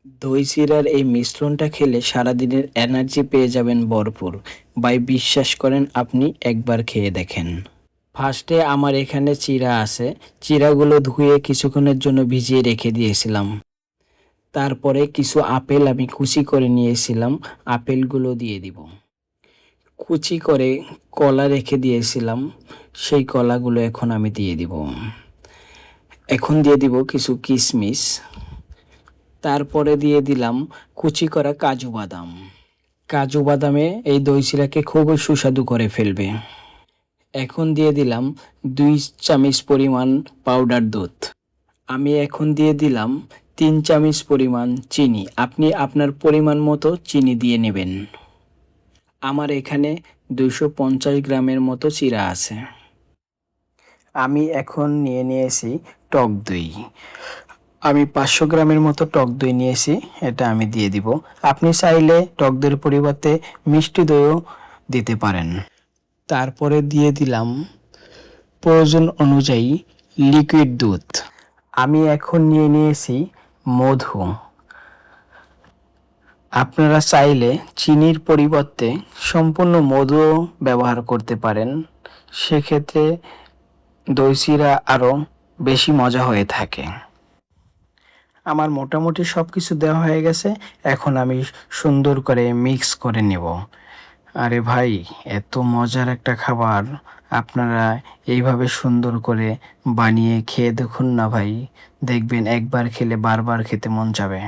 দই চিড়ার এই মিশ্রণটা খেলে সারাদিনের এনার্জি পেয়ে যাবেন ভরপুর। ভাই বিশ্বাস করেন, আপনি একবার খেয়ে দেখেন। ফার্স্টে আমার এখানে চিড়া আছে, চিড়াগুলো ধুয়ে কিছুক্ষণের জন্য ভিজিয়ে রেখে দিয়েছিলাম। তারপরে কিছু আপেল আমি কুচি করে নিয়েছিলাম, আপেলগুলো দিয়ে দিব। কুচি করে কলা রেখে দিয়েছিলাম, সেই কলাগুলো এখন আমি দিয়ে দিব। এখন দিয়ে দিব কিছু কিশমিশ, তারপরে দিয়ে দিলাম কুচি করা কাজু বাদাম। কাজু বাদামে এই দই চিড়াকে খুবই সুস্বাদু করে ফেলবে। এখন দিয়ে দিলাম 2 চামচ পরিমাণ পাউডার দুধ। আমি এখন দিয়ে দিলাম 3 চামচ পরিমাণ চিনি। আপনি আপনার পরিমাণ মতো চিনি দিয়ে নেবেন। আমার এখানে 250 গ্রামের মতো চিড়া আছে। আমি এখন নিয়ে নিয়েছি টক দই। আমি 500 গ্রামের মতো টক দই নিয়েছি, এটা আমি দিয়ে দিব। আপনি চাইলে টক দইয়ের পরিবর্তে মিষ্টি দইও দিতে পারেন। তারপরে দিয়ে দিলাম প্রয়োজন অনুযায়ী লিকুইড দুধ। আমি এখন নিয়ে নিয়েছি মধু। আপনারা চাইলে চিনির পরিবর্তে সম্পূর্ণ মধুও ব্যবহার করতে পারেন, সেক্ষেত্রে দই চিড়া আরও বেশি মজা হয়ে থাকে। আমার মোটামুটি সব কিছু দেওয়া হয়ে গেছে, এখন আমি সুন্দর করে মিক্স করে নেব। আরে ভাই, এত মজার একটা খাবার, আপনারা এইভাবে সুন্দর করে বানিয়ে খেয়ে দেখুন না ভাই, দেখবেন একবার খেলে বারবার খেতে মন যাবে।